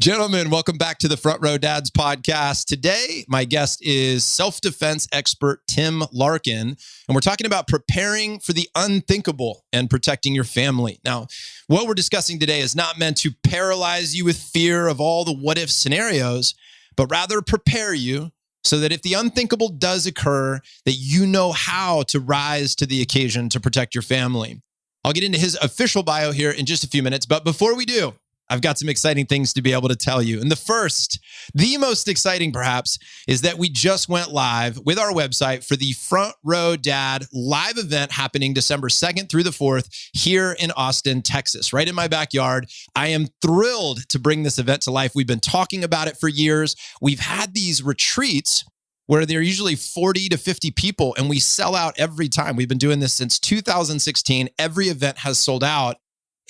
Gentlemen, welcome back to the Front Row Dads podcast. Today, my guest is self-defense expert Tim Larkin, and we're talking about preparing for the unthinkable and protecting your family. Now, what we're discussing today is not meant to paralyze you with fear of all the what-if scenarios, but rather prepare you so that if the unthinkable does occur, that you know how to rise to the occasion to protect your family. I'll get into his official bio here in just a few minutes, but before we do, I've got some exciting things to be able to tell you. And the most exciting perhaps, is that we just went live with our website for the Front Row Dad live event happening December 2nd through the 4th here in Austin, Texas, right in my backyard. I am thrilled to bring this event to life. We've been talking about it for years. We've had these retreats where there are usually 40 to 50 people, and we sell out every time. We've been doing this since 2016. Every event has sold out.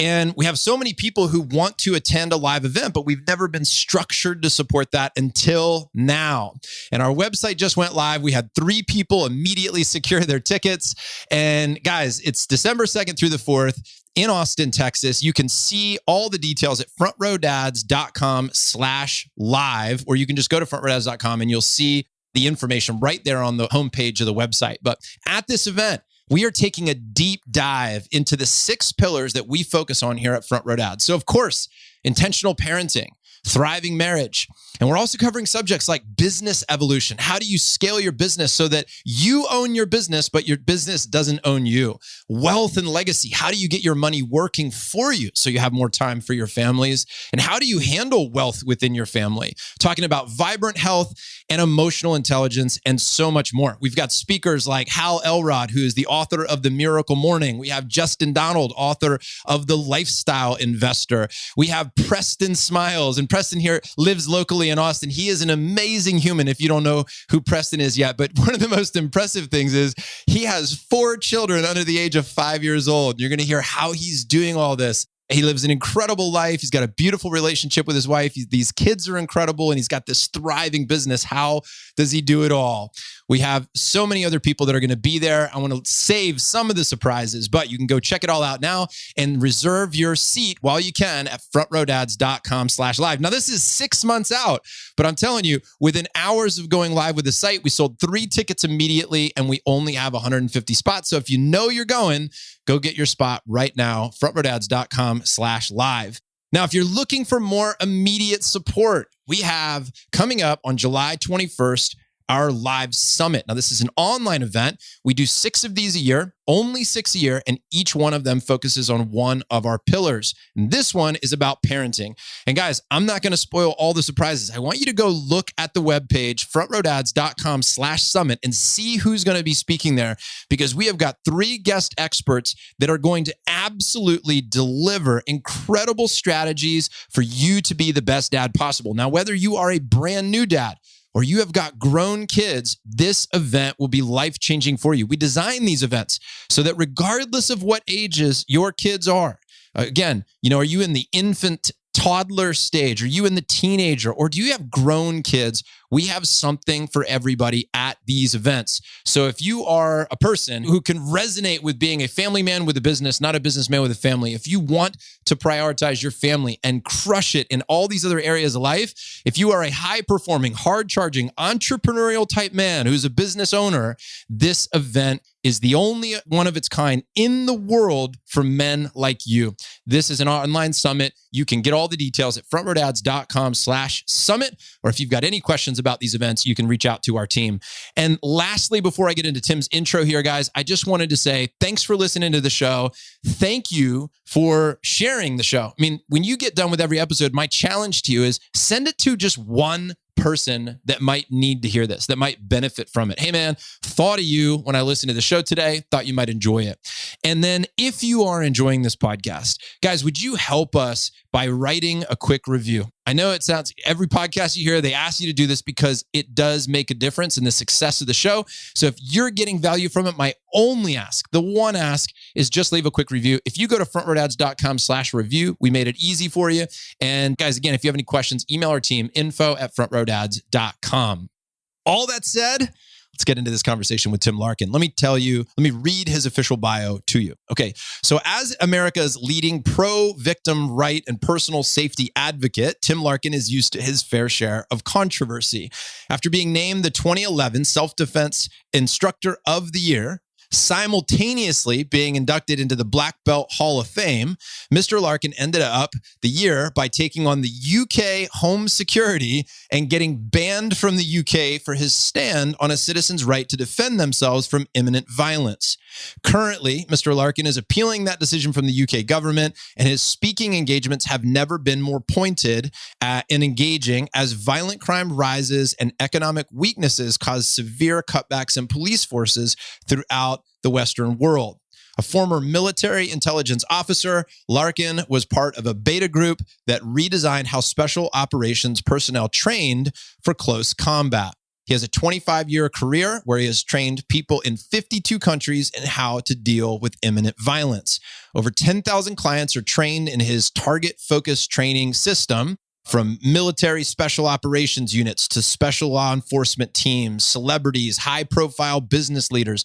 And we have so many people who want to attend a live event, but we've never been structured to support that until now. And our website just went live. We had 3 people immediately secure their tickets. And guys, it's December 2nd through the 4th in Austin, Texas. You can see all the details at frontrowdads.com/live, or you can just go to frontrowdads.com and you'll see the information right there on the homepage of the website. But at this event, we are taking a deep dive into the 6 pillars that we focus on here at Front Row Dads. So of course, intentional parenting, thriving marriage. And we're also covering subjects like business evolution. How do you scale your business so that you own your business, but your business doesn't own you? Wealth and legacy. How do you get your money working for you so you have more time for your families? And how do you handle wealth within your family? Talking about vibrant health and emotional intelligence and so much more. We've got speakers like Hal Elrod, who is the author of The Miracle Morning. We have Justin Donald, author of The Lifestyle Investor. We have Preston Smiles, and Preston here lives locally in Austin. He is an amazing human if you don't know who Preston is yet. But one of the most impressive things is he has 4 children under the age of 5 years old. You're going to hear how he's doing all this. He lives an incredible life. He's got a beautiful relationship with his wife. These kids are incredible, and he's got this thriving business. How does he do it all? We have so many other people that are going to be there. I want to save some of the surprises, but you can go check it all out now and reserve your seat while you can at frontrowdads.com/live. Now, this is 6 months out, but I'm telling you, within hours of going live with the site, we sold 3 tickets immediately, and we only have 150 spots. So if you know you're going, go get your spot right now, frontrowdads.com/live. Now, if you're looking for more immediate support, we have coming up on July 21st, our live summit. Now, this is an online event. We do 6 of these a year, only 6 a year, and each one of them focuses on one of our pillars. And this one is about parenting. And guys, I'm not going to spoil all the surprises. I want you to go look at the webpage, frontrowdads.com/summit, and see who's going to be speaking there, because we have got 3 guest experts that are going to absolutely deliver incredible strategies for you to be the best dad possible. Now, whether you are a brand new dad, or you have got grown kids, this event will be life-changing for you. We design these events so that regardless of what ages your kids are, again, are you in the infant toddler stage? Are you in the teenager? Or do you have grown kids? We have something for everybody at these events. So if you are a person who can resonate with being a family man with a business, not a businessman with a family, if you want to prioritize your family and crush it in all these other areas of life, if you are a high-performing, hard-charging, entrepreneurial type man who's a business owner, this event is the only one of its kind in the world for men like you. This is an online summit. You can get all the details at frontrowdads.com/summit, or if you've got any questions about these events, you can reach out to our team. And lastly, before I get into Tim's intro here, guys, I just wanted to say thanks for listening to the show. Thank you for sharing the show. I mean, when you get done with every episode, my challenge to you is send it to just one person that might need to hear this, that might benefit from it. Hey man, thought of you when I listened to the show today, thought you might enjoy it. And then if you are enjoying this podcast, guys, would you help us by writing a quick review? I know it sounds, every podcast you hear, they ask you to do this because it does make a difference in the success of the show. So if you're getting value from it, my only ask, the one ask, is just leave a quick review. If you go to frontrowdads.com/review, we made it easy for you. And guys, again, if you have any questions, email our team, info@frontrowdads.com. All that said, let's Let's get into this conversation with Tim Larkin. Let me read his official bio to you. Okay, so as America's leading pro-victim right and personal safety advocate, Tim Larkin is used to his fair share of controversy. After being named the 2011 Self-Defense Instructor of the Year, simultaneously being inducted into the Black Belt Hall of Fame, Mr. Larkin ended up the year by taking on the UK Home Security and getting banned from the UK for his stand on a citizen's right to defend themselves from imminent violence. Currently, Mr. Larkin is appealing that decision from the UK government, and his speaking engagements have never been more pointed and engaging as violent crime rises and economic weaknesses cause severe cutbacks in police forces throughout the Western world. A former military intelligence officer, Larkin was part of a beta group that redesigned how special operations personnel trained for close combat. He has a 25-year career where he has trained people in 52 countries in how to deal with imminent violence. Over 10,000 clients are trained in his target-focused training system, from military special operations units to special law enforcement teams, celebrities, high-profile business leaders,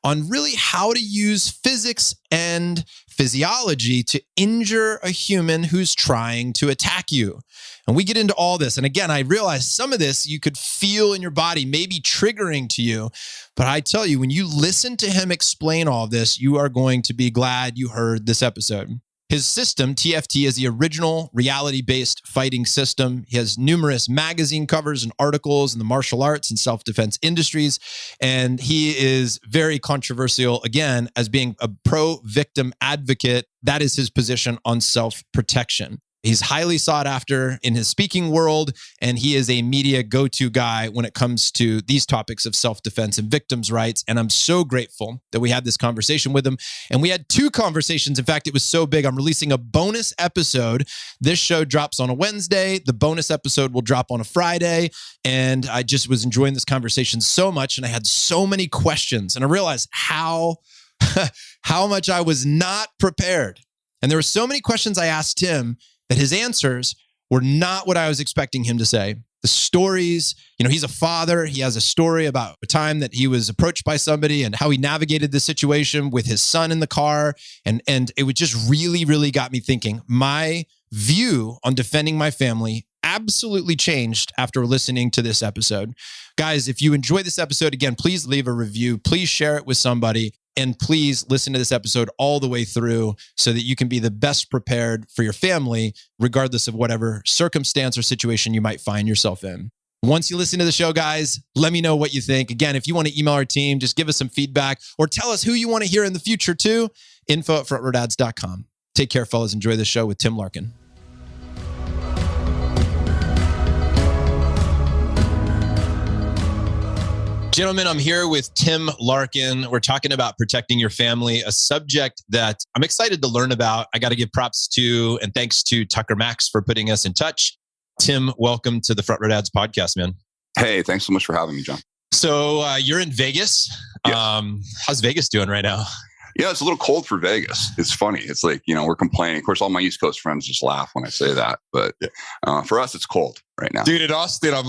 on really how to use physics and physiology to injure a human who's trying to attack you. And we get into all this. And again, I realize some of this you could feel in your body, maybe triggering to you. But I tell you, when you listen to him explain all this, you are going to be glad you heard this episode. His system, TFT, is the original reality-based fighting system. He has numerous magazine covers and articles in the martial arts and self-defense industries. And he is very controversial, again, as being a pro-victim advocate. That is his position on self-protection. He's highly sought after in his speaking world, and he is a media go-to guy when it comes to these topics of self-defense and victims' rights. And I'm so grateful that we had this conversation with him. And we had two conversations. In fact, it was so big, I'm releasing a bonus episode. This show drops on a Wednesday. The bonus episode will drop on a Friday. And I just was enjoying this conversation so much, and I had so many questions. And I realized how much I was not prepared. And there were so many questions I asked him that his answers were not what I was expecting him to say. The stories, he's a father. He has a story about a time that he was approached by somebody and how he navigated the situation with his son in the car. And it would just really, really got me thinking. My view on defending my family absolutely changed after listening to this episode. Guys, if you enjoyed this episode, again, please leave a review. Please share it with somebody. And please listen to this episode all the way through so that you can be the best prepared for your family, regardless of whatever circumstance or situation you might find yourself in. Once you listen to the show, guys, let me know what you think. Again, if you want to email our team, just give us some feedback or tell us who you want to hear in the future too. info@frontrowdads.com. Take care, fellas. Enjoy the show with Tim Larkin. Gentlemen, I'm here with Tim Larkin. We're talking about protecting your family, a subject that I'm excited to learn about. I got to give props to and thanks to Tucker Max for putting us in touch. Tim, welcome to the Front Row Dads podcast, man. Hey, thanks so much for having me, John. So you're in Vegas. Yes. How's Vegas doing right now? Yeah, it's a little cold for Vegas. It's funny. It's like, we're complaining. Of course, all my East Coast friends just laugh when I say that. But for us, it's cold right now. Dude, in Austin, I'm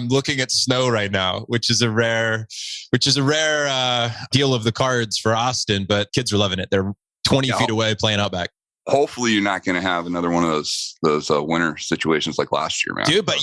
looking at snow right now, which is a rare deal of the cards for Austin. But kids are loving it. They're 20 feet away playing out back. Hopefully, you're not going to have another one of those winter situations like last year, man. Dude, but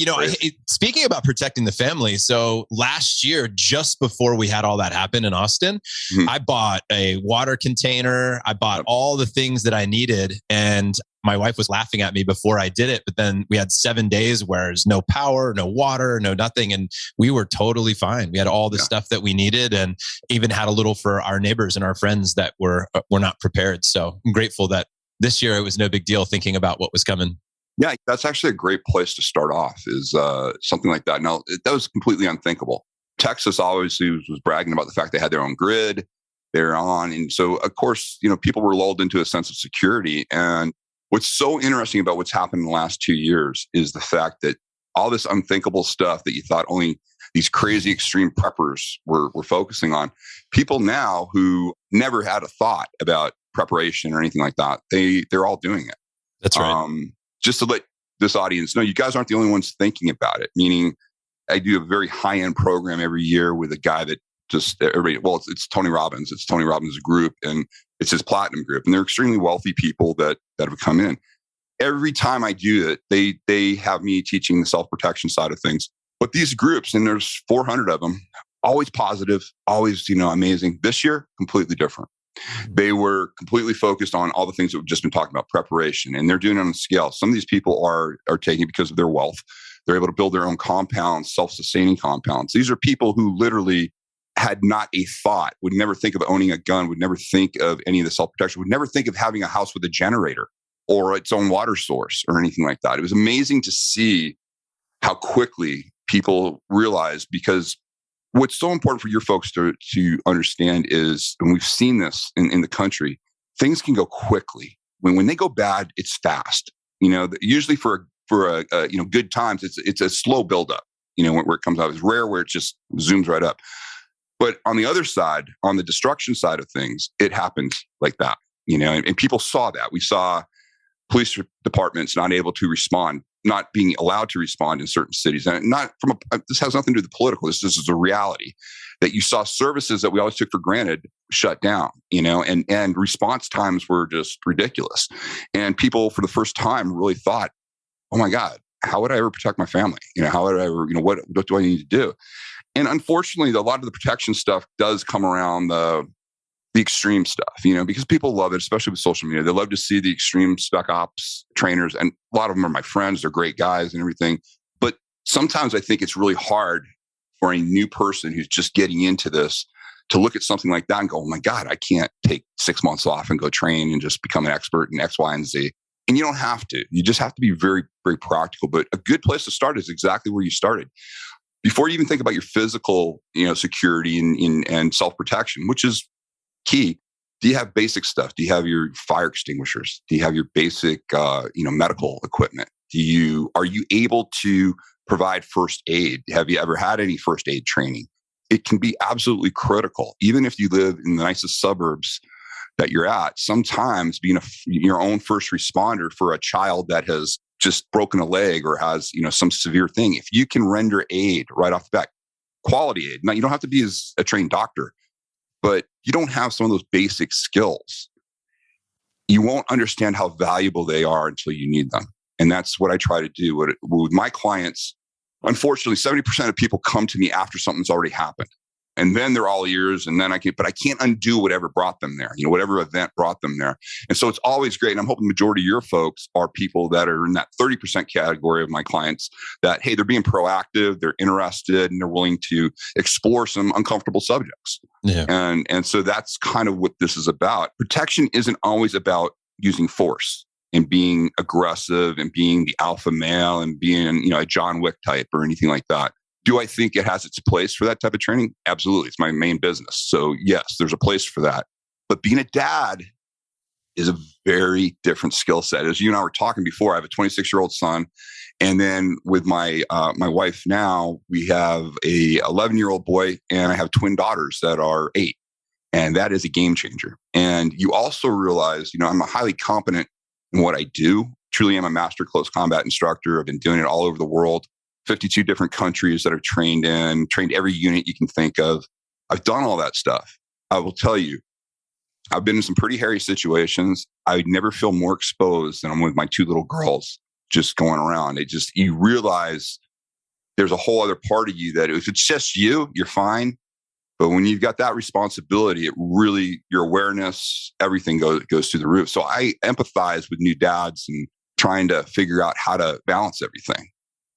speaking about protecting the family, so last year, just before we had all that happen in Austin, I bought a water container. I bought all the things that I needed, and my wife was laughing at me before I did it. But then we had 7 days where there's no power, no water, no nothing, and we were totally fine. We had all the stuff that we needed, and even had a little for our neighbors and our friends that were not prepared. So I'm grateful that this year, it was no big deal thinking about what was coming. Yeah, that's actually a great place to start off is something like that. Now, that was completely unthinkable. Texas obviously was bragging about the fact they had their own grid. They're on. And so, of course, people were lulled into a sense of security. And what's so interesting about what's happened in the last 2 years is the fact that all this unthinkable stuff that you thought only these crazy extreme preppers were focusing on, people now who never had a thought about preparation or anything like that, they're all doing it. That's right. Just to let this audience know, you guys aren't the only ones thinking about it. Meaning, I do a very high-end program every year with a guy that just everybody. Well, it's Tony Robbins. It's Tony Robbins' group, and it's his platinum group, and they're extremely wealthy people that have come in. Every time I do it, they have me teaching the self-protection side of things. But these groups, and there's 400 of them, always positive, always, amazing. This year, completely different. They were completely focused on all the things that we've just been talking about, preparation, and they're doing it on a scale. Some of these people are taking it because of their wealth. They're able to build their own compounds, self-sustaining compounds. These are people who literally had not a thought, would never think of owning a gun, would never think of any of the self-protection, would never think of having a house with a generator or its own water source or anything like that. It was amazing to see how quickly people realized, because what's so important for your folks to understand is, and we've seen this in the country, things can go quickly. When they go bad, it's fast. Usually for good times, it's a slow buildup. Where it comes out, it's rare where it just zooms right up. But on the other side, on the destruction side of things, it happens like that. And people saw that. We saw police departments not able to respond, not being allowed to respond in certain cities. And this has nothing to do with the political. This is a reality that you saw services that we always took for granted shut down, and response times were just ridiculous. And people for the first time really thought, oh my God, how would I ever protect my family? How would I ever, what do I need to do? And unfortunately, a lot of the protection stuff does come around the extreme stuff, because people love it, especially with social media. They love to see the extreme spec ops trainers. And a lot of them are my friends. They're great guys and everything. But sometimes I think it's really hard for a new person who's just getting into this to look at something like that and go, oh my God, I can't take 6 months off and go train and just become an expert in X, Y, and Z. And you don't have to. You just have to be very, very practical. But a good place to start is exactly where you started. Before you even think about your physical, security and self-protection, which is key, do you have basic stuff? Do you have your fire extinguishers? Do you have your basic, medical equipment? Are you able to provide first aid? Have you ever had any first aid training? It can be absolutely critical. Even if you live in the nicest suburbs that you're at, sometimes being your own first responder for a child that has just broken a leg or has, some severe thing, if you can render aid right off the bat, quality aid. Now, you don't have to be a trained doctor, but you don't have some of those basic skills, you won't understand how valuable they are until you need them. And that's what I try to do with my clients. Unfortunately, 70% of people come to me after something's already happened. And then they're all ears, and then I can't undo whatever brought them there, whatever event brought them there. And so it's always great. And I'm hoping the majority of your folks are people that are in that 30% category of my clients that, hey, they're being proactive, they're interested, and they're willing to explore some uncomfortable subjects. Yeah. And so that's kind of what this is about. Protection isn't always about using force and being aggressive and being the alpha male and being, a John Wick type or anything like that. Do I think it has its place for that type of training? Absolutely. It's my main business. So yes, there's a place for that. But being a dad is a very different skill set. As you and I were talking before, I have a 26-year-old son. And then with my wife now, we have a 11-year-old boy, and I have twin daughters that are 8. And that is a game changer. And you also realize, I'm a highly competent in what I do. Truly am a master close combat instructor. I've been doing it all over the world. 52 different countries that I've trained every unit you can think of. I've done all that stuff. I will tell you, I've been in some pretty hairy situations. I never feel more exposed than I'm with my 2 little girls just going around. You realize there's a whole other part of you that if it's just you, you're fine. But when you've got that responsibility, it really, your awareness, everything goes through the roof. So I empathize with new dads and trying to figure out how to balance everything.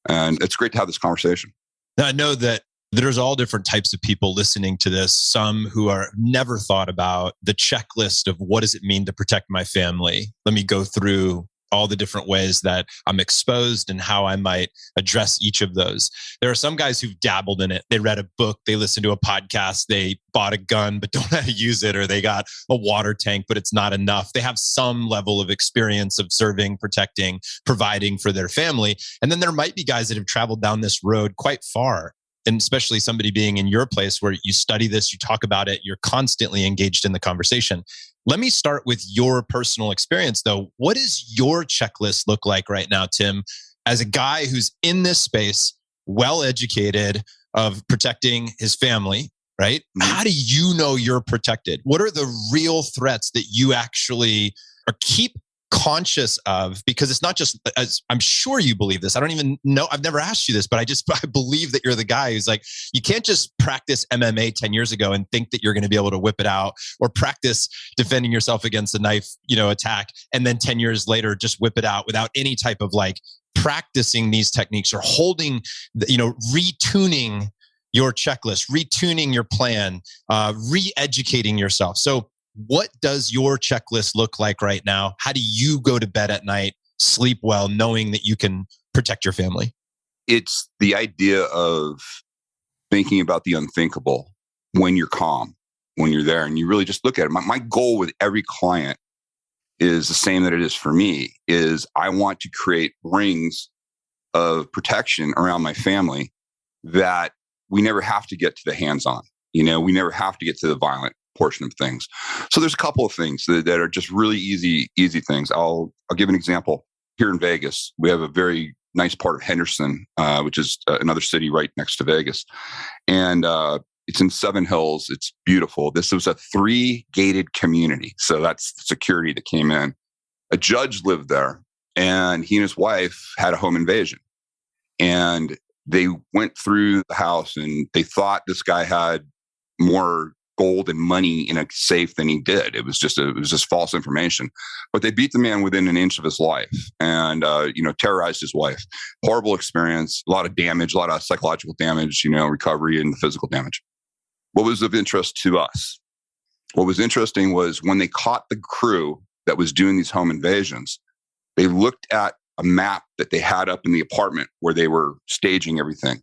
And it's great to have this conversation. Now, I know that there's all different types of people listening to this. Some who are never thought about the checklist of what does it mean to protect my family. Let me go through all the different ways that I'm exposed and how I might address each of those. There are some guys who've dabbled in it. They read a book, they listened to a podcast, they bought a gun, but don't know how to use it, or they got a water tank, but it's not enough. They have some level of experience of serving, protecting, providing for their family. And then there might be guys that have traveled down this road quite far. And especially somebody being in your place where you study this, you talk about it, you're constantly engaged in the conversation. Let me start with your personal experience, though. What does your checklist look like right now, Tim, as a guy who's in this space, well-educated, of protecting his family, right? Mm-hmm. How do you know you're protected? What are the real threats that you actually keep conscious of? Because it's not just, as I'm sure you believe this. I don't even know. I've never asked you this, but I believe that you're the guy who's like, you can't just practice MMA 10 years ago and think that you're going to be able to whip it out, or practice defending yourself against a knife, attack. And then 10 years later, just whip it out without any type of like practicing these techniques, or holding, retuning your checklist, retuning your plan, re-educating yourself. So what does your checklist look like right now? How do you go to bed at night, sleep well, knowing that you can protect your family? It's the idea of thinking about the unthinkable when you're calm, when you're there, and you really just look at it. My goal with every client is the same that it is for me, is I want to create rings of protection around my family that we never have to get to the hands-on. We never have to get to the violent portion of things. So there's a couple of things that are just really easy things. I'll give an example. Here in Vegas, we have a very nice part of Henderson, which is another city right next to Vegas. And it's in Seven Hills. It's beautiful. This was a 3-gated community. So that's security that came in. A judge lived there, and he and his wife had a home invasion. And they went through the house, and they thought this guy had more gold and money in a safe than he did. It was just false information. But they beat the man within an inch of his life, and terrorized his wife. Horrible experience, a lot of damage, a lot of psychological damage, recovery, and the physical damage. What was of interest to us? What was interesting was when they caught the crew that was doing these home invasions, they looked at a map that they had up in the apartment where they were staging everything.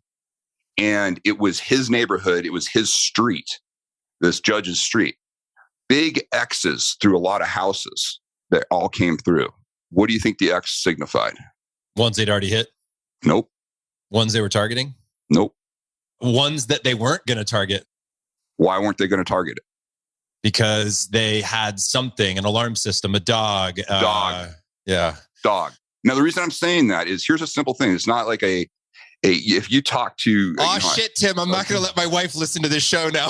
And it was his neighborhood. It was his street, this judge's street. Big X's through a lot of houses that all came through. What do you think the X signified? Ones they'd already hit? Nope. Ones they were targeting? Nope. Ones that they weren't going to target? Why weren't they going to target it? Because they had something, an alarm system, a dog. Dog. Dog. Now, the reason I'm saying that is, here's a simple thing. It's not like if you talk to... shit, Tim, I'm not going to let my wife listen to this show now.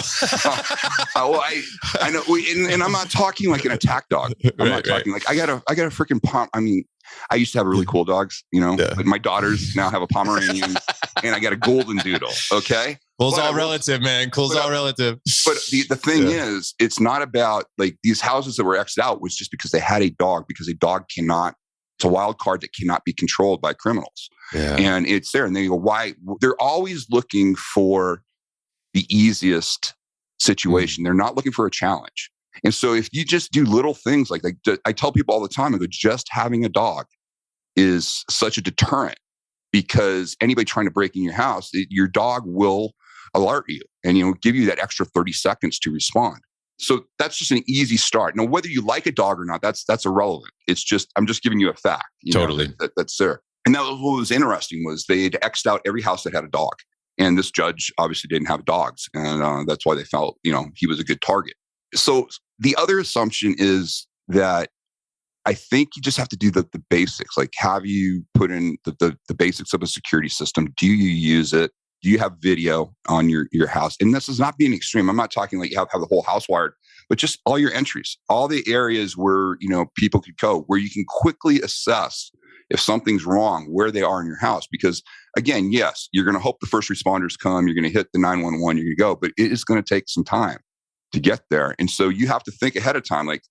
I know. And I'm not talking like an attack dog. I'm not talking like, I got a freaking I used to have really cool dogs, but my daughters now have a Pomeranian and I got a golden doodle. Okay. Cool's all relative, man. Cool's all relative. But the thing is, it's not about like these houses that were X'd out was just because they had a dog, because a dog it's a wild card that cannot be controlled by criminals. Yeah. And it's there. And they go, why? They're always looking for the easiest situation. They're not looking for a challenge. And so if you just do little things like I tell people all the time, I go, just having a dog is such a deterrent, because anybody trying to break in your house, your dog will alert you and give you that extra 30 seconds to respond. So that's just an easy start. Now, whether you like a dog or not, that's irrelevant. It's just, I'm just giving you a fact. Totally. That's there. And that was what was interesting, was they had X'd out every house that had a dog. And this judge obviously didn't have dogs. And that's why they felt, he was a good target. So the other assumption is that I think you just have to do the basics. Like, have you put in the basics of a security system? Do you use it? Do you have video on your house? And this is not being extreme. I'm not talking like you have the whole house wired, but just all your entries, all the areas where, people could go, where you can quickly assess if something's wrong, where they are in your house. Because again, yes, you're going to hope the first responders come, you're going to hit the 911, you're going to go, but it is going to take some time to get there. And so you have to think ahead of time. Like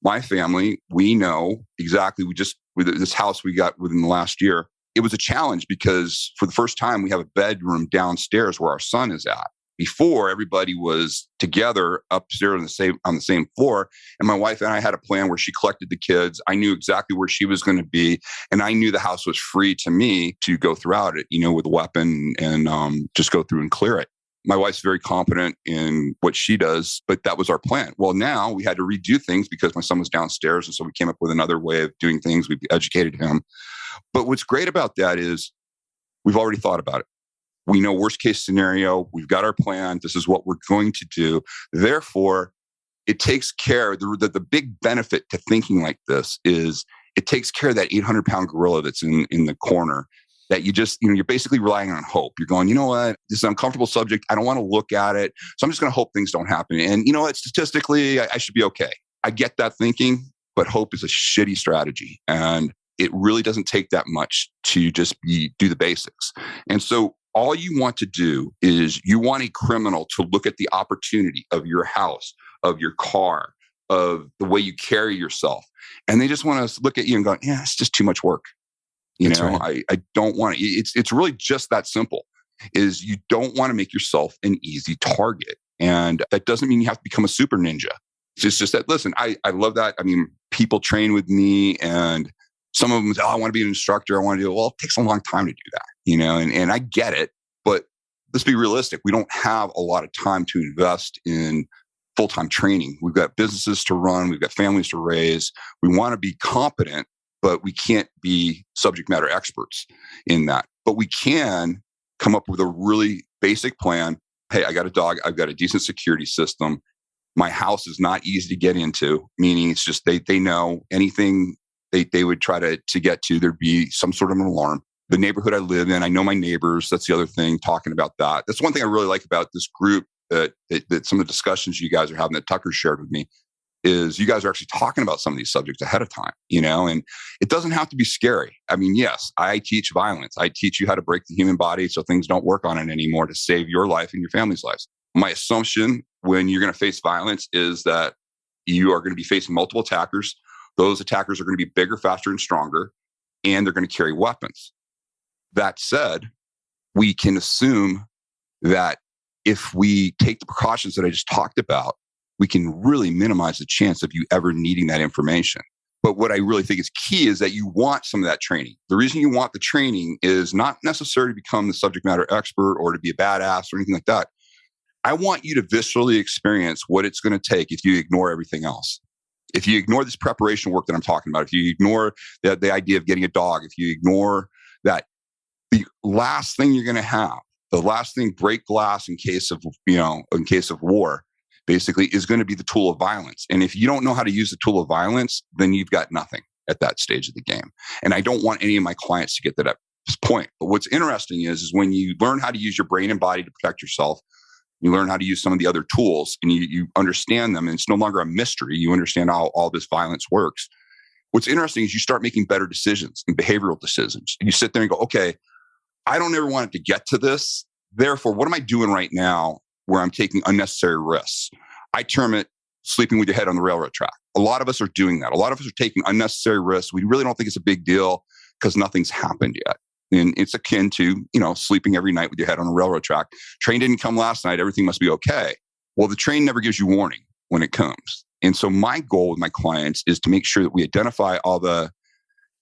my family, we know exactly, with this house we got within the last year, it was a challenge because for the first time, we have a bedroom downstairs where our son is at. Before, everybody was together upstairs on the same floor. And my wife and I had a plan where she collected the kids. I knew exactly where she was going to be. And I knew the house was free to me to go throughout it, with a weapon and just go through and clear it. My wife's very competent in what she does, but that was our plan. Well, now we had to redo things because my son was downstairs. And so we came up with another way of doing things. We educated him. But what's great about that is we've already thought about it. We know worst case scenario. We've got our plan. This is what we're going to do. Therefore, it takes care. The big benefit to thinking like this is it takes care of that 800-pound gorilla that's in the corner that you just, you're basically relying on hope. You're going, you know what, this is an uncomfortable subject. I don't want to look at it. So I'm just going to hope things don't happen. And you know what, statistically, I should be okay. I get that thinking, but hope is a shitty strategy. And it really doesn't take that much to just do the basics. And so all you want to do is you want a criminal to look at the opportunity of your house, of your car, of the way you carry yourself. And they just want to look at you and go, yeah, it's just too much work. Right. I don't want to. It's really just that simple, is you don't want to make yourself an easy target. And that doesn't mean you have to become a super ninja. It's just that, listen, I love that. I mean, people train with me and some of them say, oh, I want to be an instructor. I want to do it. Well, it takes a long time to do that, and I get it, but let's be realistic. We don't have a lot of time to invest in full-time training. We've got businesses to run. We've got families to raise. We want to be competent, but we can't be subject matter experts in that. But we can come up with a really basic plan. Hey, I got a dog. I've got a decent security system. My house is not easy to get into, meaning it's just they know anything they would try to get to, there'd be some sort of an alarm. The neighborhood I live in, I know my neighbors. That's the other thing, talking about that. That's one thing I really like about this group, that some of the discussions you guys are having that Tucker shared with me, is you guys are actually talking about some of these subjects ahead of time, and it doesn't have to be scary. I mean, yes, I teach violence. I teach you how to break the human body so things don't work on it anymore, to save your life and your family's lives. My assumption when you're going to face violence is that you are going to be facing multiple attackers. Those attackers are going to be bigger, faster, and stronger, and they're going to carry weapons. That said, we can assume that if we take the precautions that I just talked about, we can really minimize the chance of you ever needing that information. But what I really think is key is that you want some of that training. The reason you want the training is not necessarily to become the subject matter expert or to be a badass or anything like that. I want you to viscerally experience what it's going to take if you ignore everything else. If you ignore this preparation work that I'm talking about, if you ignore the idea of getting a dog, if you ignore that, the last thing you're going to have, the last thing, break glass in case of war, basically is going to be the tool of violence. And if you don't know how to use the tool of violence, then you've got nothing at that stage of the game. And I don't want any of my clients to get to that point. But what's interesting is when you learn how to use your brain and body to protect yourself, you learn how to use some of the other tools and you understand them, and it's no longer a mystery. You understand how all this violence works. What's interesting is you start making better decisions and behavioral decisions. And you sit there and go, okay, I don't ever want it to get to this. Therefore, what am I doing right now where I'm taking unnecessary risks? I term it sleeping with your head on the railroad track. A lot of us are doing that. A lot of us are taking unnecessary risks. We really don't think it's a big deal because nothing's happened yet. And it's akin to, sleeping every night with your head on a railroad track. Train didn't come last night. Everything must be okay. Well, the train never gives you warning when it comes. And so my goal with my clients is to make sure that we identify all the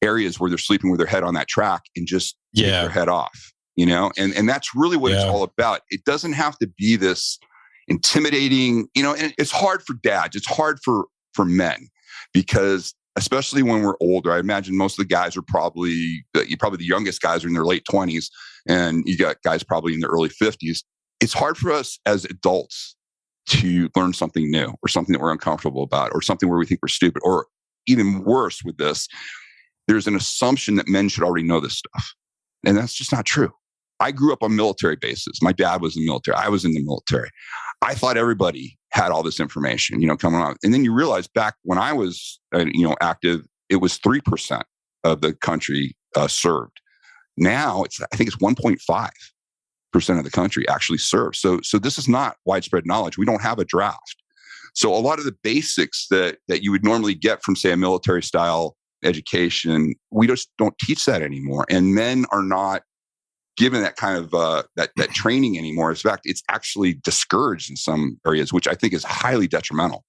areas where they're sleeping with their head on that track and just take their head off, and that's really what it's all about. It doesn't have to be this intimidating, and it's hard for dads. It's hard for men because especially when we're older, I imagine most of the guys are probably the youngest guys are in their late 20s, and you got guys probably in their early 50s. It's hard for us as adults to learn something new or something that we're uncomfortable about or something where we think we're stupid. Or even worse with this, there's an assumption that men should already know this stuff. And that's just not true. I grew up on military bases. My dad was in the military. I was in the military. I thought everybody had all this information, coming on. And then you realize back when I was, active, it was 3% of the country served. Now I think it's 1.5% of the country actually serves. So this is not widespread knowledge. We don't have a draft. So a lot of the basics that you would normally get from, say, a military style education, we just don't teach that anymore. And men are not given that kind of that training anymore. In fact, it's actually discouraged in some areas, which I think is highly detrimental.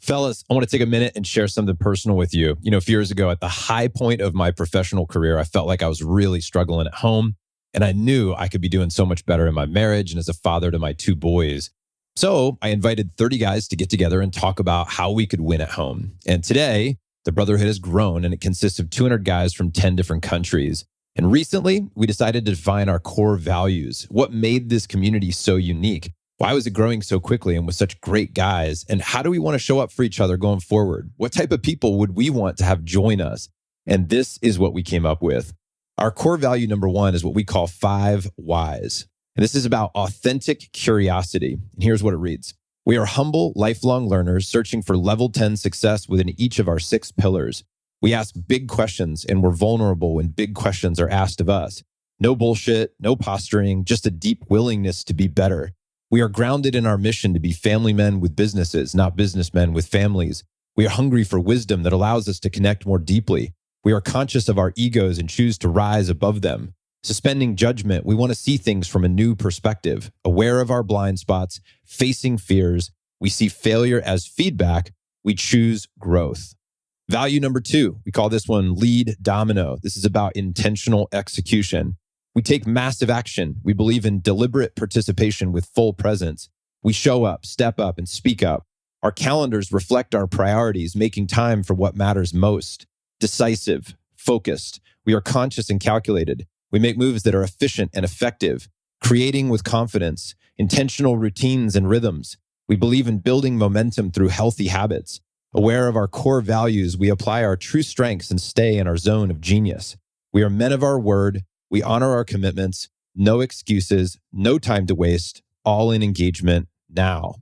Fellas, I want to take a minute and share something personal with you. A few years ago, at the high point of my professional career, I felt like I was really struggling at home, and I knew I could be doing so much better in my marriage and as a father to my 2 boys. So I invited 30 guys to get together and talk about how we could win at home. And today, the Brotherhood has grown, and it consists of 200 guys from 10 different countries. And recently, we decided to define our core values. What made this community so unique? Why was it growing so quickly and with such great guys? And how do we want to show up for each other going forward? What type of people would we want to have join us? And this is what we came up with. Our core value number one is what we call 5 whys. And this is about authentic curiosity. And here's what it reads. We are humble, lifelong learners searching for level 10 success within each of our 6 pillars. We ask big questions and we're vulnerable when big questions are asked of us. No bullshit, no posturing, just a deep willingness to be better. We are grounded in our mission to be family men with businesses, not businessmen with families. We are hungry for wisdom that allows us to connect more deeply. We are conscious of our egos and choose to rise above them. Suspending judgment, we want to see things from a new perspective, aware of our blind spots, facing fears. We see failure as feedback. We choose growth. Value number 2, we call this one lead domino. This is about intentional execution. We take massive action. We believe in deliberate participation with full presence. We show up, step up, and speak up. Our calendars reflect our priorities, making time for what matters most. Decisive, focused. We are conscious and calculated. We make moves that are efficient and effective, creating with confidence, intentional routines and rhythms. We believe in building momentum through healthy habits. Aware of our core values, we apply our true strengths and stay in our zone of genius. We are men of our word. We honor our commitments. No excuses, no time to waste, all in engagement now.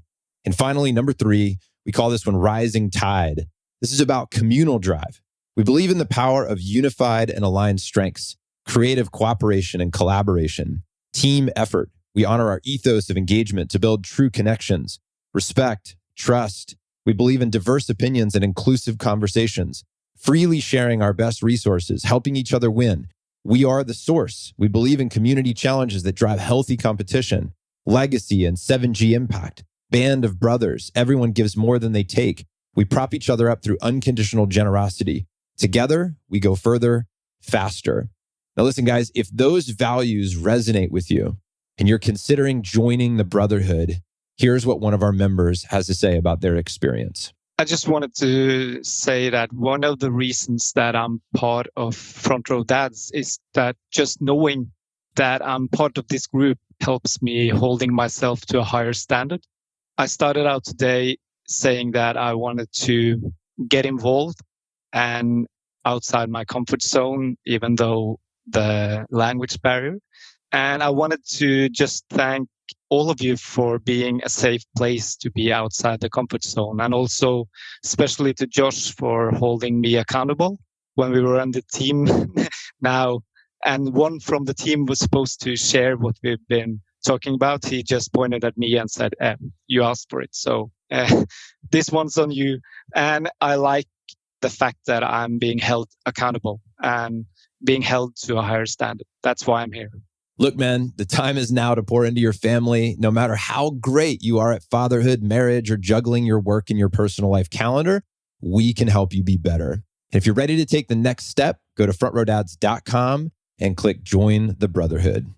And finally, number 3, we call this one rising tide. This is about communal drive. We believe in the power of unified and aligned strengths, creative cooperation and collaboration, team effort. We honor our ethos of engagement to build true connections, respect, trust. We believe in diverse opinions and inclusive conversations, freely sharing our best resources, helping each other win. We are the source. We believe in community challenges that drive healthy competition, legacy and 7G impact, band of brothers. Everyone gives more than they take. We prop each other up through unconditional generosity. Together, we go further, faster. Now listen, guys, if those values resonate with you and you're considering joining the Brotherhood, here's what one of our members has to say about their experience. I just wanted to say that one of the reasons that I'm part of Front Row Dads is that just knowing that I'm part of this group helps me holding myself to a higher standard. I started out today saying that I wanted to get involved and outside my comfort zone, even though the language barrier. And I wanted to just thank all of you for being a safe place to be outside the comfort zone. And also, especially to Josh for holding me accountable when we were on the team now. And one from the team was supposed to share what we've been talking about. He just pointed at me and said, you asked for it. So this one's on you. And I like the fact that I'm being held accountable and being held to a higher standard. That's why I'm here. Look, man, the time is now to pour into your family. No matter how great you are at fatherhood, marriage, or juggling your work and your personal life calendar, we can help you be better. And if you're ready to take the next step, go to frontrowdads.com and click Join the Brotherhood.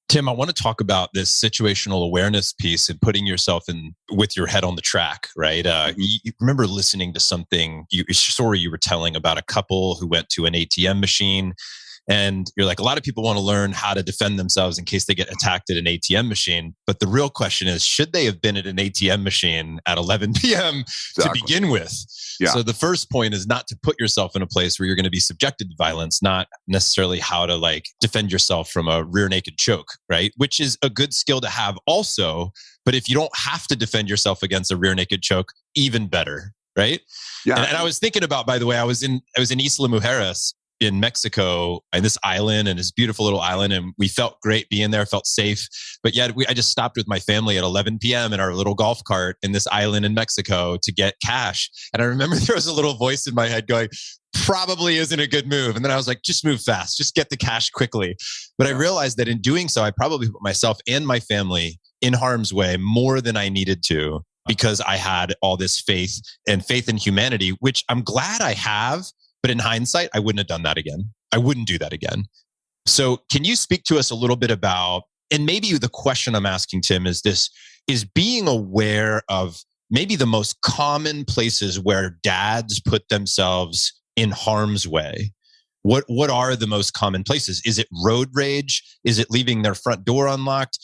Tim, I want to talk about this situational awareness piece and putting yourself in with your head on the track, right? You remember listening to a story you were telling about a couple who went to an ATM machine. And you're like, a lot of people want to learn how to defend themselves in case they get attacked at an ATM machine. But the real question is, should they have been at an ATM machine at 11 p.m. to begin with? Yeah. So the first point is not to put yourself in a place where you're going to be subjected to violence, not necessarily how to defend yourself from a rear naked choke, right? Which is a good skill to have also. But if you don't have to defend yourself against a rear naked choke, even better, right? Yeah. And I was thinking about, by the way, I was in Isla Mujeres in Mexico, and this island, and this beautiful little island, and we felt great being there, felt safe. But yet I just stopped with my family at 11 p.m. in our little golf cart in this island in Mexico to get cash. And I remember there was a little voice in my head going, probably isn't a good move. And then I was like, just move fast, just get the cash quickly. But I realized that in doing so, I probably put myself and my family in harm's way more than I needed to, because I had all this faith in humanity, which I'm glad I have. But in hindsight, I wouldn't have done that again. I wouldn't do that again. So can you speak to us a little bit about, and maybe the question I'm asking, Tim, is being aware of maybe the most common places where dads put themselves in harm's way. What are the most common places? Is it road rage? Is it leaving their front door unlocked?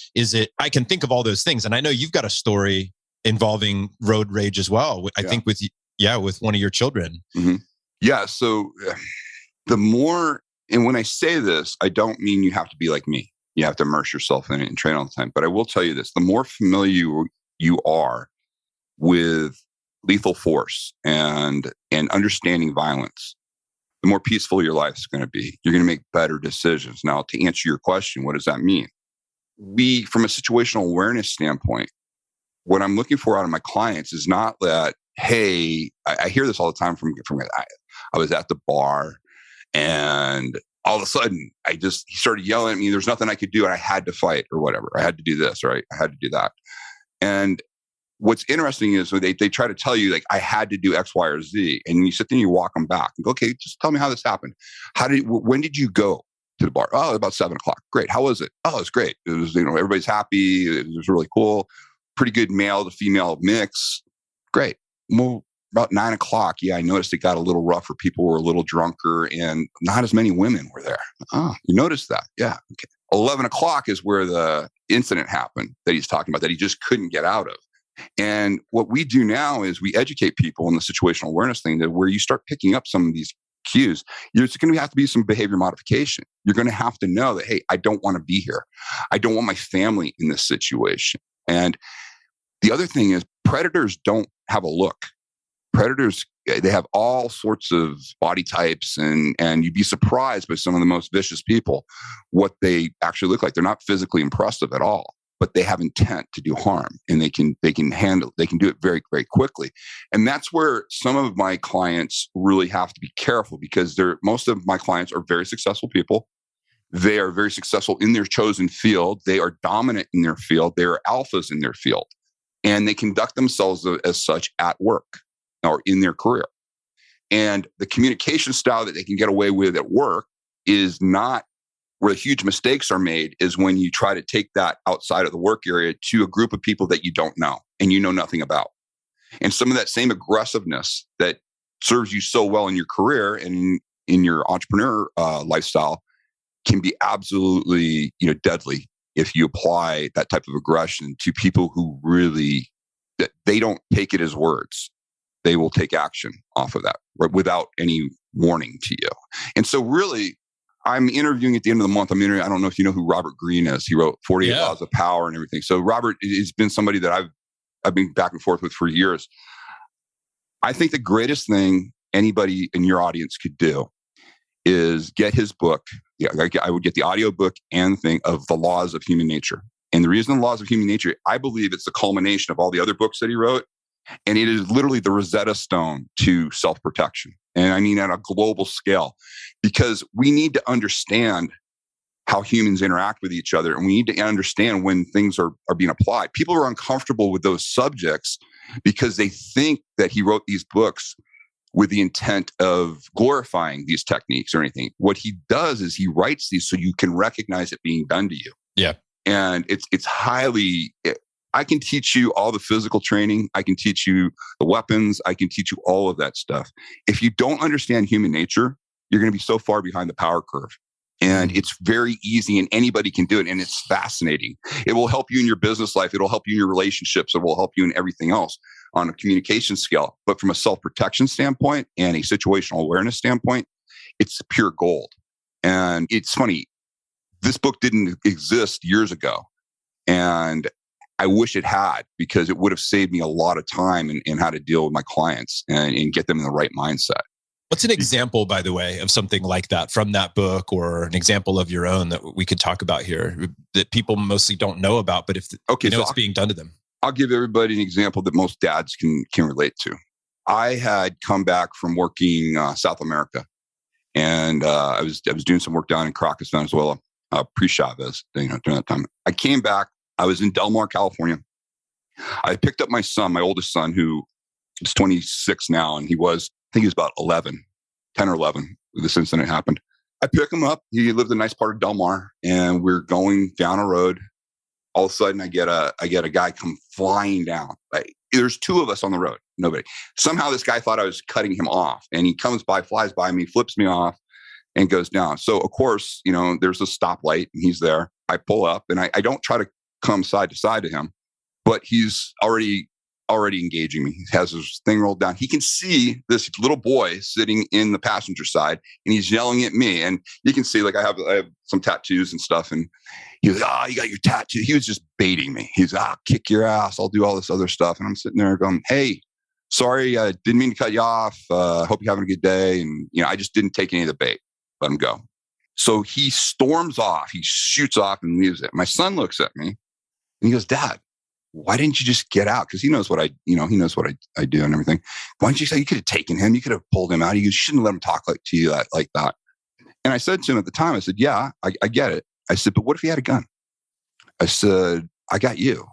I can think of all those things. And I know you've got a story involving road rage as well. I think with one of your children. Mm-hmm. Yeah. So the more, and when I say this, I don't mean you have to be like me. You have to immerse yourself in it and train all the time. But I will tell you this, the more familiar you are with lethal force and understanding violence, the more peaceful your life is going to be. You're going to make better decisions. Now, to answer your question, what does that mean? We, from a situational awareness standpoint, what I'm looking for out of my clients is not that, hey, I hear this all the time from I was at the bar and all of a sudden he started yelling at me. There's nothing I could do. And I had to fight or whatever. I had to do this, right? I had to do that. And what's interesting is they try to tell you, like, I had to do X, Y, or Z. And you sit there and you walk them back and go, okay, just tell me how this happened. When did you go to the bar? Oh, about 7:00. Great. How was it? Oh, it's great. It was, everybody's happy. It was really cool. Pretty good male to female mix. Great. Well, about 9:00. Yeah, I noticed it got a little rougher. People were a little drunker and not as many women were there. Oh, you noticed that? Yeah. Okay. 11:00 is where the incident happened that he's talking about that he just couldn't get out of. And what we do now is we educate people in the situational awareness thing, that where you start picking up some of these cues, there's going to have to be some behavior modification. You're going to have to know that, hey, I don't want to be here. I don't want my family in this situation. And the other thing is predators don't have a look. Predators, they have all sorts of body types, and you'd be surprised by some of the most vicious people, what they actually look like. They're not physically impressive at all, but they have intent to do harm, and they can do it very, very quickly. And that's where some of my clients really have to be careful, because most of my clients are very successful people. They are very successful in their chosen field. They are dominant in their field. They are alphas in their field, and they conduct themselves as such at work or in their career. And the communication style that they can get away with at work is not where the huge mistakes are made, is when you try to take that outside of the work area to a group of people that you don't know and you know nothing about. And some of that same aggressiveness that serves you so well in your career and in your entrepreneur lifestyle can be absolutely, deadly if you apply that type of aggression to people who really, they don't take it as words. They will take action off of that, right, without any warning to you. And so really, I'm interviewing at the end of the month. I don't know if you know who Robert Greene is. He wrote 48 Laws of Power and everything. So Robert has been somebody that I've been back and forth with for years. I think the greatest thing anybody in your audience could do is get his book. Yeah, I would get the audio book and thing of The Laws of Human Nature. And the reason The Laws of Human Nature, I believe it's the culmination of all the other books that he wrote. And it is literally the Rosetta Stone to self-protection. And I mean at a global scale, because we need to understand how humans interact with each other. And we need to understand when things are being applied. People are uncomfortable with those subjects because they think that he wrote these books with the intent of glorifying these techniques or anything. What he does is he writes these so you can recognize it being done to you. Yeah. And it's highly... I can teach you all the physical training. I can teach you the weapons. I can teach you all of that stuff. If you don't understand human nature, you're going to be so far behind the power curve. And it's very easy and anybody can do it. And it's fascinating. It will help you in your business life. It'll help you in your relationships. It will help you in everything else on a communication scale. But from a self-protection standpoint and a situational awareness standpoint, it's pure gold. And it's funny, this book didn't exist years ago. And I wish it had, because it would have saved me a lot of time in how to deal with my clients and get them in the right mindset. What's an example, by the way, of something like that from that book, or an example of your own that we could talk about here that people mostly don't know about, but if it's being done to them? I'll give everybody an example that most dads can relate to. I had come back from working South America, and I was doing some work down in Caracas, Venezuela, pre-Chavez, during that time. I came back. I was in Del Mar, California. I picked up my son, my oldest son, who is 26 now, and I think he was about 10 or 11 when this incident happened. I pick him up. He lived in a nice part of Del Mar, and we're going down a road. All of a sudden, I get a guy come flying down. Like, there's two of us on the road, nobody. Somehow this guy thought I was cutting him off, and he comes by, flies by me, flips me off, and goes down. So, of course, there's a stoplight, and he's there. I pull up, and I don't try to come side to side to him, but he's already already engaging me. He has his thing rolled down. He can see this little boy sitting in the passenger side, and he's yelling at me. And you can see, like, I have some tattoos and stuff. And he was, you got your tattoo. He was just baiting me. He's, kick your ass. I'll do all this other stuff. And I'm sitting there going, hey, sorry, I didn't mean to cut you off. Hope you're having a good day. And, I just didn't take any of the bait. Let him go. So he storms off. He shoots off and leaves it. My son looks at me and he goes, Dad, why didn't you just get out? Because he knows what I do and everything. Why didn't you say you could have taken him? You could have pulled him out. You shouldn't let him talk to you like that. And I said to him at the time, I said, yeah, I get it. I said, but what if he had a gun? I said, I got you.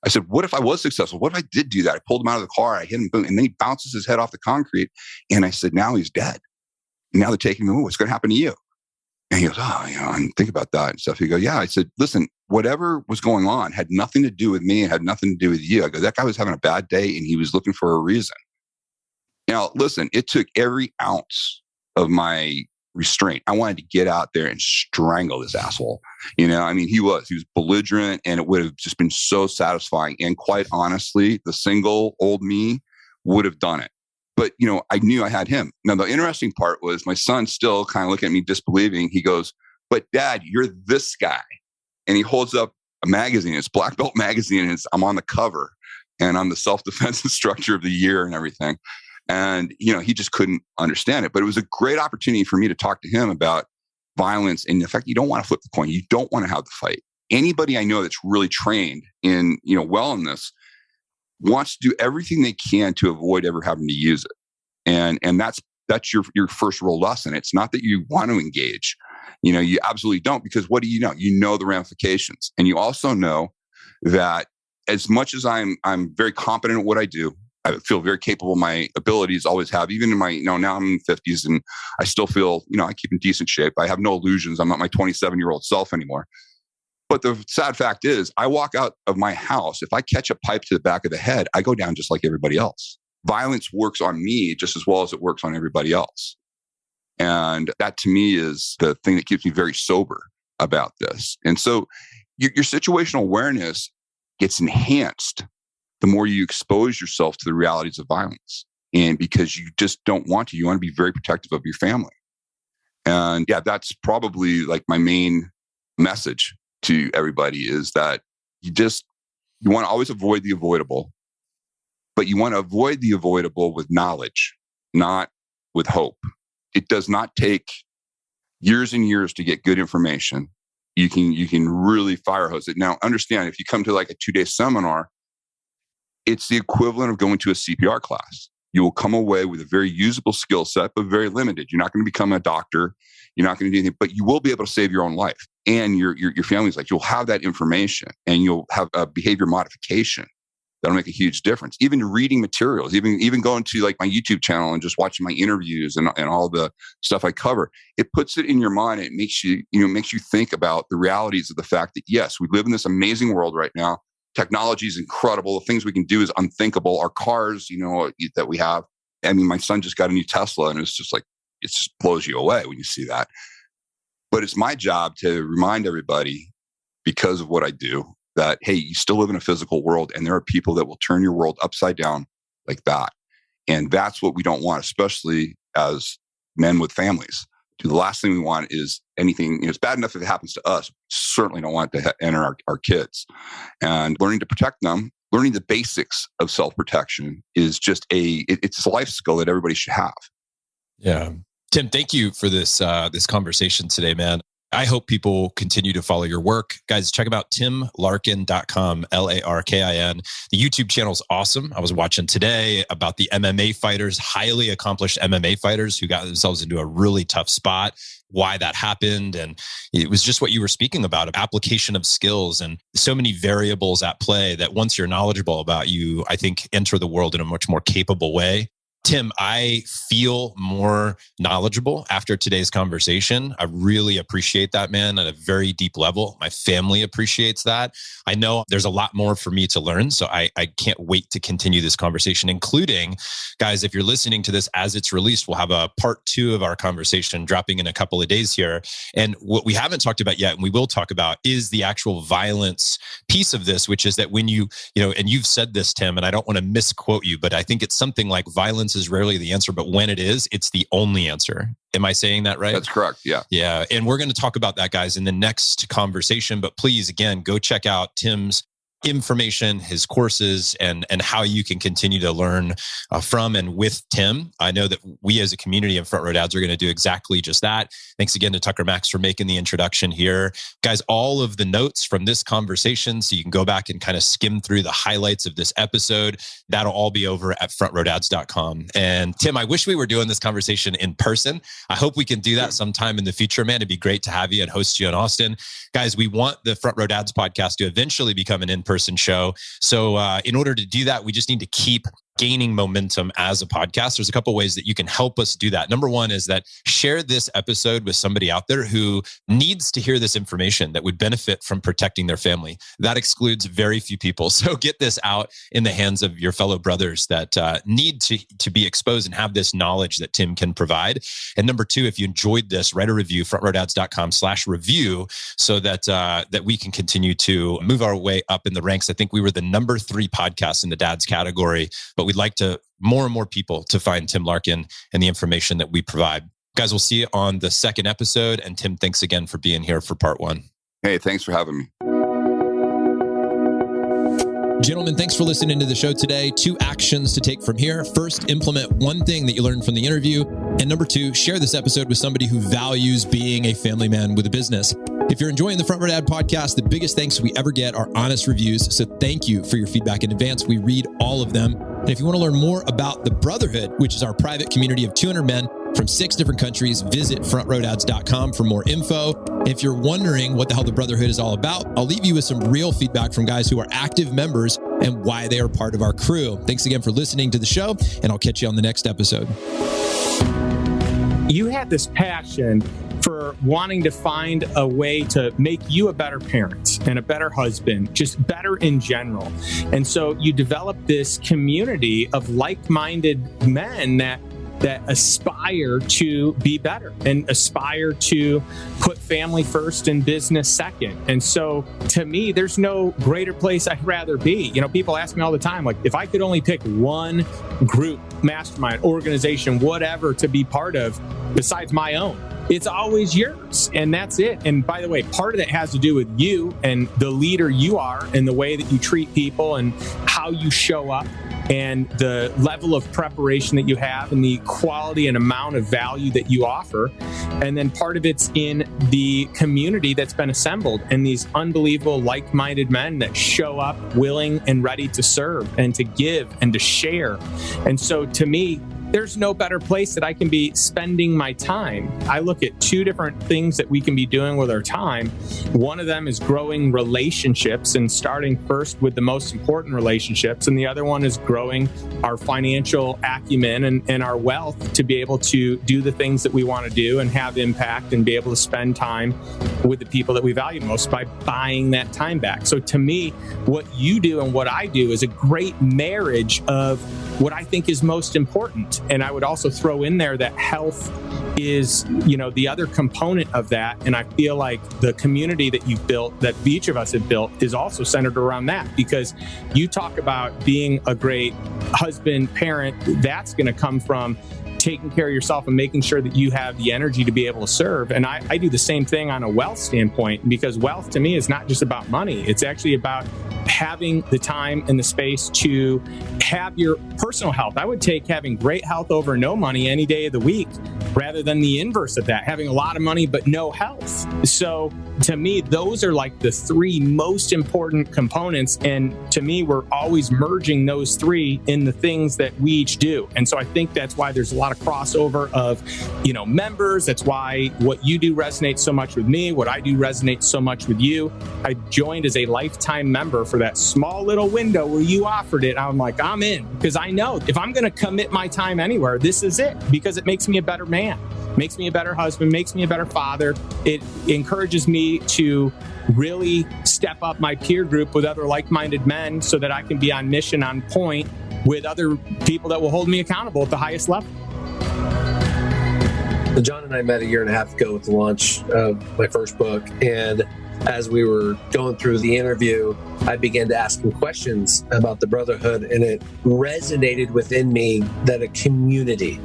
I said, what if I was successful? What if I did do that? I pulled him out of the car. I hit him, boom, and then he bounces his head off the concrete. And I said, now he's dead. Now they're taking him. What's going to happen to you? And he goes, I didn't think about that and stuff. He goes, yeah. I said, listen, whatever was going on had nothing to do with me and had nothing to do with you. I go, that guy was having a bad day and he was looking for a reason. Now, listen, it took every ounce of my restraint. I wanted to get out there and strangle this asshole. He was belligerent, and it would have just been so satisfying. And quite honestly, the single old me would have done it. But, I knew I had him. Now, the interesting part was my son still kind of looking at me disbelieving. He goes, but Dad, you're this guy. And he holds up a magazine. It's Black Belt magazine. And I'm on the cover. And I'm the self-defense instructor of the year and everything. And, he just couldn't understand it. But it was a great opportunity for me to talk to him about violence. And the fact you don't want to flip the coin. You don't want to have the fight. Anybody I know that's really trained in, well in this, wants to do everything they can to avoid ever having to use it. And that's your first real lesson. It's not that you want to engage. You absolutely don't, because what do you know? You know the ramifications. And you also know that as much as I'm very competent at what I do, I feel very capable of my abilities, always have, even in my, now I'm in the 50s and I still feel, I keep in decent shape. I have no illusions. I'm not my 27-year-old self anymore. But the sad fact is, I walk out of my house. If I catch a pipe to the back of the head, I go down just like everybody else. Violence works on me just as well as it works on everybody else. And that to me is the thing that keeps me very sober about this. And so your situational awareness gets enhanced the more you expose yourself to the realities of violence. And because you just don't want to, you want to be very protective of your family. And yeah, that's probably like my main message to everybody, is that you want to always avoid the avoidable, but you want to avoid the avoidable with knowledge, not with hope. It does not take years and years to get good information. You can really fire hose it. Now, understand, if you come to like a 2-day seminar, it's the equivalent of going to a CPR class. You will come away with a very usable skill set, but very limited. You're not going to become a doctor. You're not going to do anything, but you will be able to save your own life. And your family's life. You'll have that information, and you'll have a behavior modification that'll make a huge difference. Even reading materials, even going to like my YouTube channel and just watching my interviews and all the stuff I cover, it puts it in your mind. And it makes you think about the realities of the fact that yes, we live in this amazing world right now. Technology is incredible. The things we can do is unthinkable. Our cars, that we have. I mean, my son just got a new Tesla, and it's just like, it just blows you away when you see that. But it's my job to remind everybody, because of what I do, that, hey, you still live in a physical world, and there are people that will turn your world upside down like that. And that's what we don't want, especially as men with families. The last thing we want is anything, it's bad enough if it happens to us. Certainly don't want it to enter our kids. And learning to protect them, learning the basics of self-protection is just it's a life skill that everybody should have. Yeah. Tim, thank you for this conversation today, man. I hope people continue to follow your work. Guys, check them out, timlarkin.com, Larkin. The YouTube channel is awesome. I was watching today about the MMA fighters, highly accomplished MMA fighters who got themselves into a really tough spot, why that happened. And it was just what you were speaking about, application of skills and so many variables at play that once you're knowledgeable about, you, I think, enter the world in a much more capable way. Tim, I feel more knowledgeable after today's conversation. I really appreciate that, man, at a very deep level. My family appreciates that. I know there's a lot more for me to learn, so I can't wait to continue this conversation, including, guys, if you're listening to this as it's released, we'll have a part 2 of our conversation dropping in a couple of days here. And what we haven't talked about yet, and we will talk about, is the actual violence piece of this, which is that when and you've said this, Tim, and I don't want to misquote you, but I think it's something like violence is rarely the answer, but when it is, it's the only answer. Am I saying that right? That's correct. Yeah. Yeah. And we're going to talk about that, guys, in the next conversation. But please, again, go check out Tim's information, his courses, and how you can continue to learn from and with Tim. I know that we as a community of Front Row Dads are going to do exactly just that. Thanks again to Tucker Max for making the introduction here. Guys, all of the notes from this conversation, so you can go back and kind of skim through the highlights of this episode, that'll all be over at frontrowdads.com. And Tim, I wish we were doing this conversation in person. I hope we can do that sometime in the future, man. It'd be great to have you and host you in Austin. Guys, we want the Front Row Dads podcast to eventually become an in-person show. So in order to do that, we just need to keep gaining momentum as a podcast. There's a couple ways that you can help us do that. Number one is that share this episode with somebody out there who needs to hear this information that would benefit from protecting their family. That excludes very few people. So get this out in the hands of your fellow brothers that need to be exposed and have this knowledge that Tim can provide. And number two, if you enjoyed this, write a review, frontrowdads.com/review, so that we can continue to move our way up in the ranks. I think we were the number 3 podcast in the dads category, but we'd like to more and more people to find Tim Larkin and the information that we provide. Guys, we'll see you on the second episode. And Tim, thanks again for being here for part 1. Hey, thanks for having me. Gentlemen, thanks for listening to the show today. 2 actions to take from here. First, implement one thing that you learned from the interview. And number 2, share this episode with somebody who values being a family man with a business. If you're enjoying the Front Row Dad podcast, the biggest thanks we ever get are honest reviews. So thank you for your feedback in advance. We read all of them. And if you want to learn more about the Brotherhood, which is our private community of 200 men from 6 different countries, visit frontrowdads.com for more info. If you're wondering what the hell the Brotherhood is all about, I'll leave you with some real feedback from guys who are active members and why they are part of our crew. Thanks again for listening to the show, and I'll catch you on the next episode. You had this passion for wanting to find a way to make you a better parent and a better husband, just better in general. And so you developed this community of like-minded men that aspire to be better and aspire to put family first and business second. And so to me, there's no greater place I'd rather be. People ask me all the time, like, if I could only pick one group, mastermind, organization, whatever, to be part of besides my own, it's always yours. And that's it. And by the way, part of that has to do with you and the leader you are and the way that you treat people and how you show up and the level of preparation that you have and the quality and amount of value that you offer. And then part of it's in the community that's been assembled and these unbelievable like-minded men that show up willing and ready to serve and to give and to share. And so to me, there's no better place that I can be spending my time. I look at 2 different things that we can be doing with our time. One of them is growing relationships and starting first with the most important relationships. And the other one is growing our financial acumen and our wealth to be able to do the things that we want to do and have impact and be able to spend time with the people that we value most by buying that time back. So to me, what you do and what I do is a great marriage of what I think is most important. And I would also throw in there that health is, the other component of that. And I feel like the community that you've built, that each of us have built, is also centered around that, because you talk about being a great husband, parent, that's going to come from taking care of yourself and making sure that you have the energy to be able to serve. And I do the same thing on a wealth standpoint, because wealth to me is not just about money. It's actually about having the time and the space to have your personal health. I would take having great health over no money any day of the week, rather than the inverse of that, having a lot of money but no health. So to me, those are like the 3 most important components. And to me, we're always merging those 3 in the things that we each do. And so I think that's why there's a lot lot of crossover of, members. That's why what you do resonates so much with me. What I do resonates so much with you. I joined as a lifetime member for that small little window where you offered it. I'm like, I'm in, because I know if I'm going to commit my time anywhere, this is it, because it makes me a better man, makes me a better husband, makes me a better father. It encourages me to really step up my peer group with other like-minded men so that I can be on mission, on point with other people that will hold me accountable at the highest level. John and I met a year and a half ago with the launch of my first book. And as we were going through the interview, I began to ask him questions about the brotherhood, and it resonated within me that a community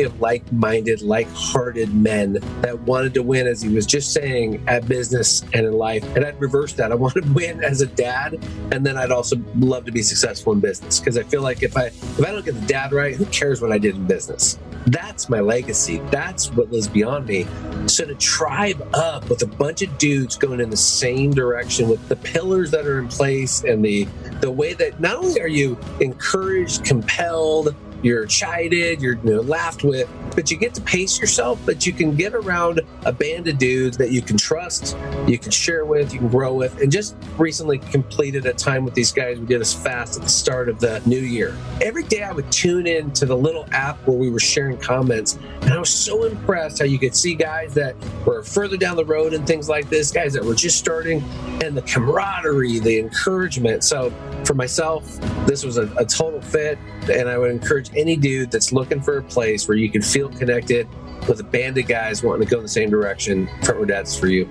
of like-minded, like-hearted men that wanted to win, as he was just saying, at business and in life. And I'd reverse that. I wanted to win as a dad, and then I'd also love to be successful in business, because I feel like if I don't get the dad right, who cares what I did in business? That's my legacy. That's what lives beyond me. So to tribe up with a bunch of dudes going in the same direction with the pillars that are in place and the way that not only are you encouraged, compelled, you're chided, you're laughed with, but you get to pace yourself, but you can get around a band of dudes that you can trust, you can share with, you can grow with. And just recently completed a time with these guys. We did this fast at the start of the new year. Every day I would tune in to the little app where we were sharing comments, and I was so impressed how you could see guys that were further down the road and things like this, guys that were just starting, and the camaraderie, the encouragement. So for myself, this was a total fit, and I would encourage any dude that's looking for a place where you can feel connected with a band of guys wanting to go in the same direction. Front Row Dads is for you.